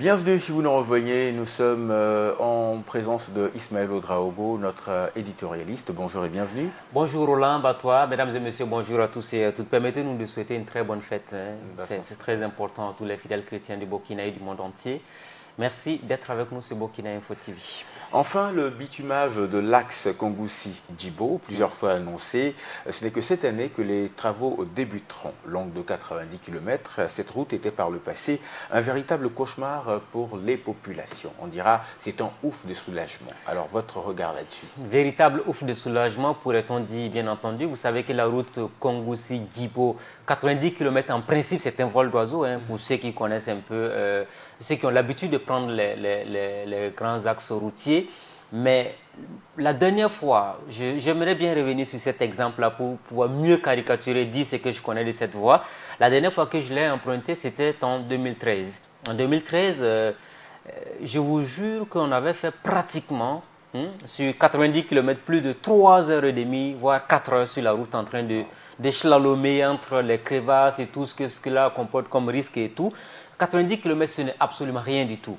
Bienvenue si vous nous rejoignez, nous sommes en présence de Ismaël Ouedraogo, notre éditorialiste. Bonjour et bienvenue. Bonjour Roland, Batois, mesdames et messieurs, bonjour à tous et à toutes. Permettez-nous de souhaiter une très bonne fête. C'est très important à tous les fidèles chrétiens du Burkina et du monde entier. Merci d'être avec nous sur Burkina Info TV. Enfin, le bitumage de l'axe Kongoussi-Djibo, plusieurs fois annoncé, ce n'est que cette année que les travaux débuteront. Longue de 90 km, cette route était par le passé un véritable cauchemar pour les populations. On dira, c'est un ouf de soulagement. Alors, votre regard là-dessus? Véritable ouf de soulagement, pourrait-on dire, bien entendu. Vous savez que la route Kongoussi-Djibo, 90 km en principe, c'est un vol d'oiseau, pour ceux qui connaissent un peu, ceux qui ont l'habitude de prendre les grands axes routiers. Mais la dernière fois, j'aimerais bien revenir sur cet exemple-là pour pouvoir mieux caricaturer, dire ce que je connais de cette voie. La dernière fois que je l'ai emprunté, c'était en 2013. En 2013, je vous jure qu'on avait fait pratiquement, sur 90 km, plus de 3h30, voire 4 heures sur la route en train de slalomer entre les crevasses et tout ce que cela comporte comme risque et tout. 90 km, ce n'est absolument rien du tout.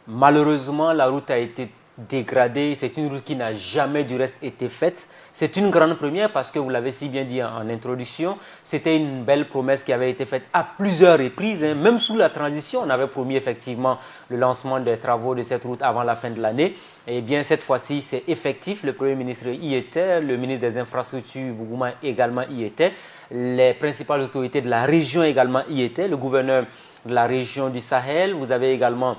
Malheureusement, la route a été dégradée. C'est une route qui n'a jamais du reste été faite. C'est une grande première parce que vous l'avez si bien dit en introduction, c'était une belle promesse qui avait été faite à plusieurs reprises. Même sous la transition, on avait promis effectivement le lancement des travaux de cette route avant la fin de l'année. Et bien cette fois-ci, c'est effectif. Le Premier ministre y était, le ministre des Infrastructures, Bougouma, également y était. Les principales autorités de la région également y étaient. Le gouverneur de la région du Sahel, vous avez également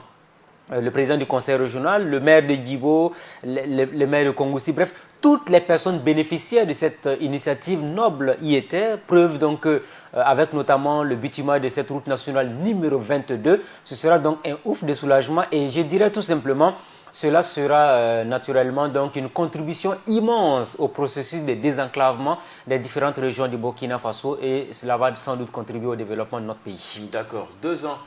le président du conseil régional, le maire de Djibo, le maire de Kongoussi, bref, toutes les personnes bénéficiaires de cette initiative noble y étaient. Preuve donc avec notamment le bitumage de cette route nationale numéro 22, ce sera donc un ouf de soulagement et je dirais tout simplement cela sera naturellement donc une contribution immense au processus de désenclavement des différentes régions du Burkina Faso et cela va sans doute contribuer au développement de notre pays. D'accord, 2 ans.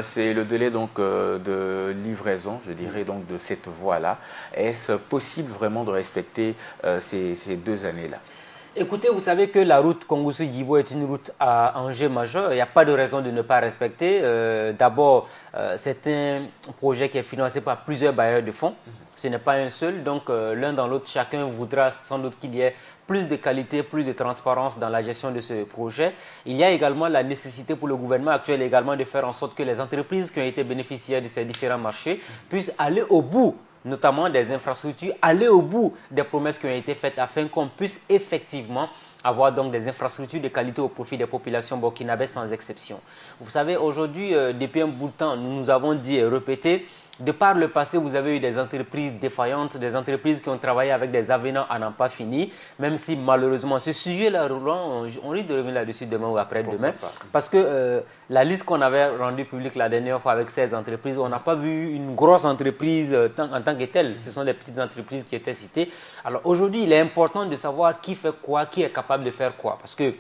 C'est le délai donc de livraison, je dirais, donc de cette voie-là. Est-ce possible vraiment de respecter ces 2 années-là? Écoutez, vous savez que la route Kongoussi-Djibo est une route à enjeu majeur. Il n'y a pas de raison de ne pas respecter. D'abord, c'est un projet qui est financé par plusieurs bailleurs de fonds. Ce n'est pas un seul. Donc, l'un dans l'autre, chacun voudra sans doute qu'il y ait plus de qualité, plus de transparence dans la gestion de ce projet. Il y a également la nécessité pour le gouvernement actuel également de faire en sorte que les entreprises qui ont été bénéficiaires de ces différents marchés puissent aller au bout, notamment des infrastructures, aller au bout des promesses qui ont été faites afin qu'on puisse effectivement avoir donc des infrastructures de qualité au profit des populations burkinabées sans exception. Vous savez, aujourd'hui, depuis un bout de temps, nous nous avons dit et répété, de par le passé, vous avez eu des entreprises défaillantes, des entreprises qui ont travaillé avec des avenants à n'en pas fini, même si malheureusement, ce sujet-là, Roland, on risque de revenir là-dessus demain ou après-demain, parce que la liste qu'on avait rendue publique la dernière fois avec 16 entreprises, on n'a pas vu une grosse entreprise en tant que telle, ce sont des petites entreprises qui étaient citées. Alors aujourd'hui, il est important de savoir qui fait quoi, qui est capable de faire quoi, parce que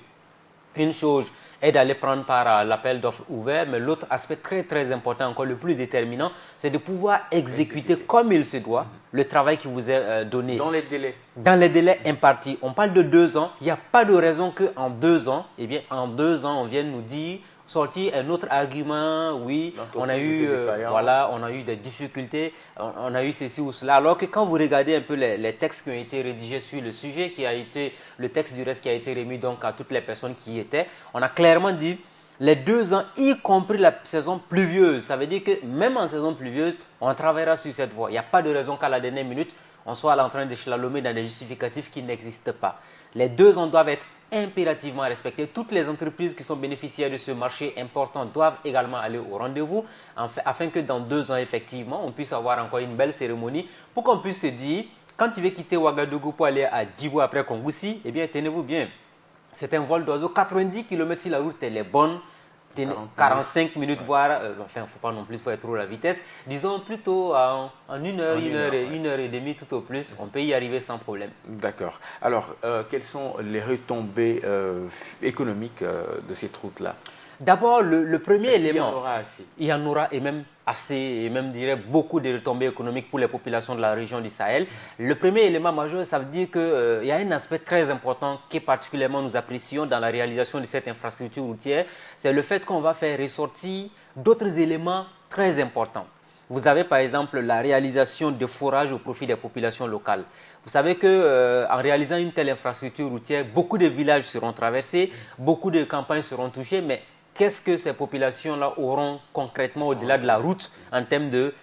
une chose est d'aller prendre par l'appel d'offres ouvert, mais l'autre aspect très important, encore le plus déterminant, c'est de pouvoir exécuter comme il se doit le travail qui vous est donné. Dans les délais. Dans les délais impartis. On parle de 2 ans, il n'y a pas de raison qu'en 2 ans, eh bien en 2 ans, on vienne nous dire, sortir un autre argument, oui, on a eu, voilà, on a eu des difficultés, on a eu ceci ou cela. Alors que quand vous regardez un peu les textes qui ont été rédigés sur le sujet, qui a été, le texte du reste qui a été remis donc à toutes les personnes qui y étaient, on a clairement dit les 2 ans, y compris la saison pluvieuse. Ça veut dire que même en saison pluvieuse, on travaillera sur cette voie. Il n'y a pas de raison qu'à la dernière minute, on soit en train de slalomer dans des justificatifs qui n'existent pas. Les 2 ans doivent être impérativement respectés. Toutes les entreprises qui sont bénéficiaires de ce marché important doivent également aller au rendez-vous afin que dans 2 ans, effectivement, on puisse avoir encore une belle cérémonie pour qu'on puisse se dire, quand tu veux quitter Ouagadougou pour aller à Djibo après Kongoussi, eh bien, tenez-vous bien. C'est un vol d'oiseau, 90 km si la route elle est bonne, 45 minutes, voire, enfin, il ne faut pas non plus faire trop la vitesse. Disons plutôt en 1 heure, 1 heure et demie tout au plus, on peut y arriver sans problème. D'accord. Alors, quelles sont les retombées économiques de cette route-là? D'abord, le premier élément. Il y en aura assez. Il y en aura et même assez, et même dirais beaucoup de retombées économiques pour les populations de la région du Sahel. Le premier élément majeur, ça veut dire qu'il y a un aspect très important que particulièrement nous apprécions dans la réalisation de cette infrastructure routière, c'est le fait qu'on va faire ressortir d'autres éléments très importants. Vous avez par exemple la réalisation de forages au profit des populations locales. Vous savez qu'en réalisant une telle infrastructure routière, beaucoup de villages seront traversés, beaucoup de campagnes seront touchées, mais qu'est-ce que ces populations-là auront concrètement au-delà de la route en termes de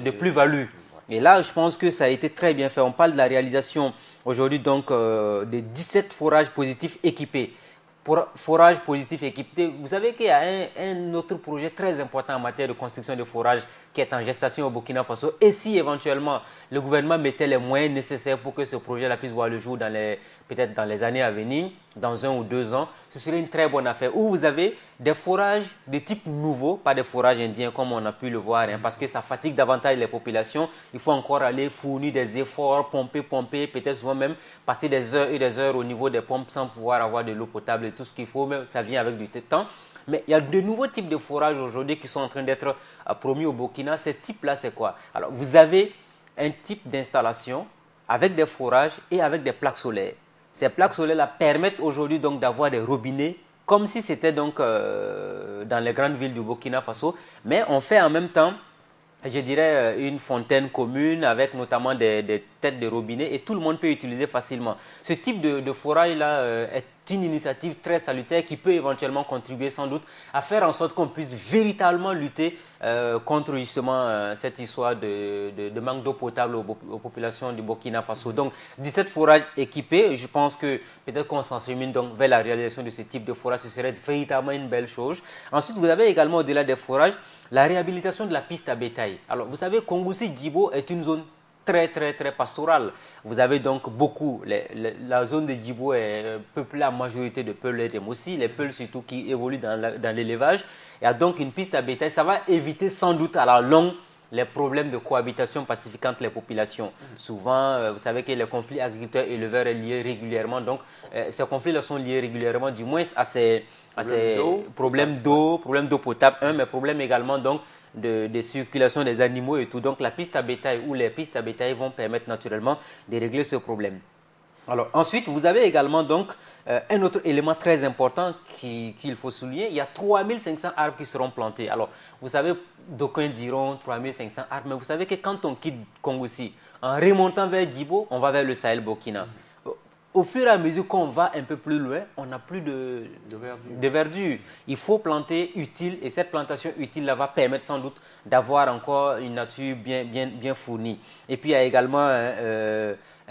plus-value? Et là, je pense que ça a été très bien fait. On parle de la réalisation aujourd'hui donc de 17 forages positifs équipés. Forage positif équipé. Vous savez qu'il y a un autre projet très important en matière de construction de forages qui est en gestation au Burkina Faso. Et si éventuellement le gouvernement mettait les moyens nécessaires pour que ce projet-là puisse voir le jour peut-être dans les années à venir, dans 1 ou 2 ans, ce serait une très bonne affaire. Où vous avez des forages de type nouveau, pas des forages indiens comme on a pu le voir, parce que ça fatigue davantage les populations. Il faut encore aller fournir des efforts, pomper, peut-être souvent même passer des heures et des heures au niveau des pompes sans pouvoir avoir de l'eau potable et tout ce qu'il faut, mais ça vient avec du temps. Mais il y a de nouveaux types de forages aujourd'hui qui sont en train d'être promis au Burkina. Ces types-là, c'est quoi? Alors, vous avez un type d'installation avec des forages et avec des plaques solaires. Ces plaques solaires-là permettent aujourd'hui donc d'avoir des robinets comme si c'était donc dans les grandes villes du Burkina Faso, mais on fait en même temps, je dirais, une fontaine commune avec notamment des têtes de robinet et tout le monde peut utiliser facilement. Ce type de forage-là est une initiative très salutaire qui peut éventuellement contribuer sans doute à faire en sorte qu'on puisse véritablement lutter contre justement cette histoire de manque d'eau potable aux populations du Burkina Faso. Donc 17 forages équipés, je pense que peut-être qu'on s'enchemine donc vers la réalisation de ce type de forage, ce serait véritablement une belle chose. Ensuite, vous avez également au-delà des forages, la réhabilitation de la piste à bétail. Alors vous savez, Kongoussi-Djibo est une zone très pastorale. Vous avez donc beaucoup, la zone de Djibo est peuplée à majorité de Peuls et de Mossi, les Peuls surtout qui évoluent dans l'élevage. Il y a donc une piste à bétail, ça va éviter sans doute à la longue les problèmes de cohabitation pacifique entre les populations. Souvent, vous savez que les conflits agriculteurs-éleveurs sont liés régulièrement, donc ces conflits-là sont liés régulièrement du moins à ces problèmes d'eau potable, mais problèmes également donc de circulation des animaux et tout. Donc la piste à bétail ou les pistes à bétail vont permettre naturellement de régler ce problème. Alors ensuite, vous avez également donc un autre élément très important qu'il faut souligner. Il y a 3500 arbres qui seront plantés. Alors, vous savez, d'aucuns diront 3500 arbres, mais vous savez que quand on quitte Kongoussi, en remontant vers Djibo, on va vers le Sahel Burkina. Au fur et à mesure qu'on va un peu plus loin, on n'a plus de verdure. Il faut planter utile et cette plantation utile va permettre sans doute d'avoir encore une nature bien fournie. Et puis il y a également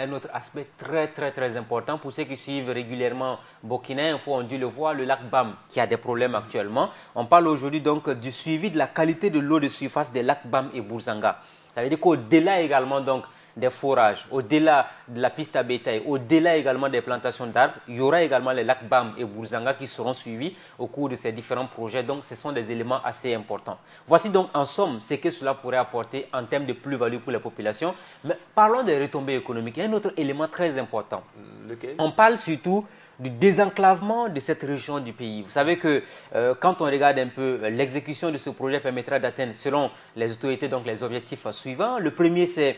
un autre aspect très important pour ceux qui suivent régulièrement Burkina Info, on dû le voir, le lac BAM qui a des problèmes actuellement. On parle aujourd'hui donc du suivi de la qualité de l'eau de surface des lacs BAM et Bourzanga. Ça veut dire qu'au-delà également donc des forages, au-delà de la piste à bétail, au-delà également des plantations d'arbres, il y aura également les lacs BAM et Bourzanga qui seront suivis au cours de ces différents projets. Donc, ce sont des éléments assez importants. Voici donc en somme ce que cela pourrait apporter en termes de plus-value pour les populations. Mais parlons des retombées économiques. Il y a un autre élément très important. Lequel? On parle surtout du désenclavement de cette région du pays. Vous savez que quand on regarde un peu, l'exécution de ce projet permettra d'atteindre, selon les autorités, donc les objectifs suivants. Le premier, c'est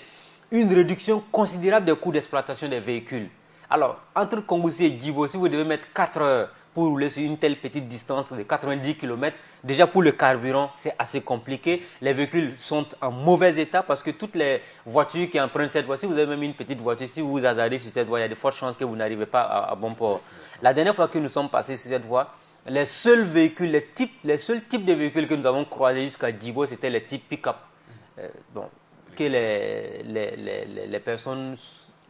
une réduction considérable des coûts d'exploitation des véhicules. Alors, entre Kongoussi et Djibo, si vous devez mettre 4 heures pour rouler sur une telle petite distance de 90 km, déjà pour le carburant, c'est assez compliqué. Les véhicules sont en mauvais état parce que toutes les voitures qui empruntent cette voie, si vous avez même une petite voiture, si vous vous hasardez sur cette voie, il y a de fortes chances que vous n'arrivez pas à bon port. La dernière fois que nous sommes passés sur cette voie, les seuls véhicules, les seuls types de véhicules que nous avons croisés jusqu'à Djibo, c'était les types pick-up. Que les personnes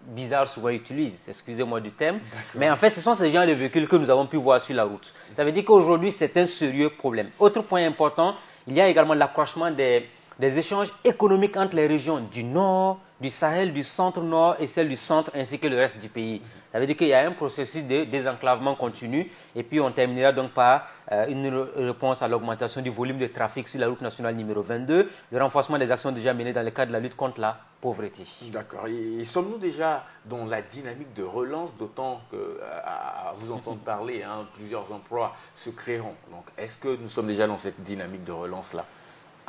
bizarres souvent utilisent, excusez-moi du terme, mais en fait ce sont ces genres de véhicules que nous avons pu voir sur la route. Ça veut dire qu'aujourd'hui c'est un sérieux problème. Autre point important, il y a également l'accroissement des échanges économiques entre les régions du nord, du Sahel, du centre-nord et celles du centre ainsi que le reste du pays. Ça veut dire qu'il y a un processus de désenclavement continu et puis on terminera donc par une réponse à l'augmentation du volume de trafic sur la route nationale numéro 22, le renforcement des actions déjà menées dans le cadre de la lutte contre la pauvreté. D'accord. Et sommes-nous déjà dans la dynamique de relance, d'autant qu'à vous entendre parler, plusieurs emplois se créeront. Donc, est-ce que nous sommes déjà dans cette dynamique de relance-là?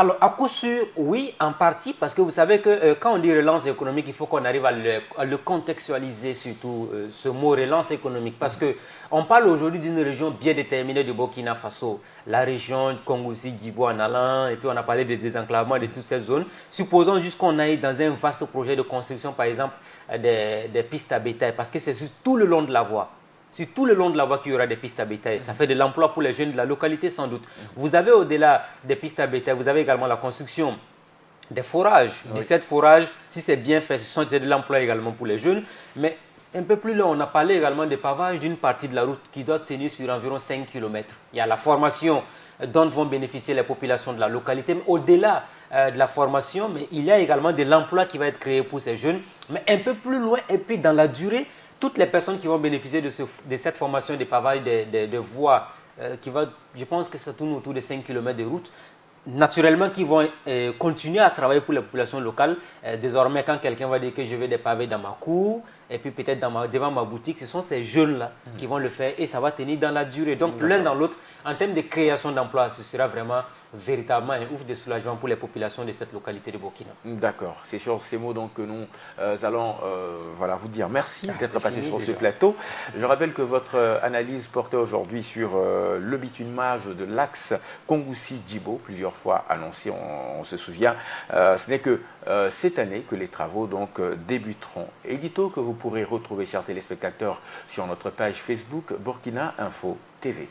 Alors, à coup sûr, oui, en partie, parce que vous savez que quand on dit relance économique, il faut qu'on arrive à le contextualiser, surtout ce mot relance économique, parce que on parle aujourd'hui d'une région bien déterminée du Burkina Faso, la région Kongoussi, Djibo en allant, et puis on a parlé des désenclavements de toutes ces zones. Supposons juste qu'on aille dans un vaste projet de construction, par exemple, des pistes à bétail, parce que c'est sur tout le long de la voie. Sur tout le long de la voie qu'il y aura des pistes à bétail. Ça fait de l'emploi pour les jeunes de la localité sans doute. Vous avez au-delà des pistes à bétail, vous avez également la construction des forages. 17 forages, si c'est bien fait, c'est de l'emploi également pour les jeunes. Mais un peu plus loin, on a parlé également des pavages d'une partie de la route qui doit tenir sur environ 5 km. Il y a la formation dont vont bénéficier les populations de la localité. Mais au-delà de la formation, mais il y a également de l'emploi qui va être créé pour ces jeunes. Mais un peu plus loin, et puis dans la durée, toutes les personnes qui vont bénéficier de cette formation des pavages, des voies, je pense que ça tourne autour de 5 km de route, naturellement qui vont continuer à travailler pour les populations locales. Désormais, quand quelqu'un va dire que je veux des pavés dans ma cour, et puis peut-être devant ma boutique, ce sont ces jeunes-là qui vont le faire et ça va tenir dans la durée. Donc l'un dans l'autre, en termes de création d'emplois, ce sera vraiment véritablement un ouf de soulagement pour les populations de cette localité de Burkina. D'accord, c'est sur ces mots donc que nous allons voilà, vous dire merci d'être passé sur ce plateau. Je rappelle que votre analyse portait aujourd'hui sur le bitumage de l'axe Kongoussi-Djibo, plusieurs fois annoncé, on se souvient. Ce n'est que cette année que les travaux donc débuteront. Édito que vous pourrez retrouver, chers téléspectateurs, sur notre page Facebook Burkina Info TV.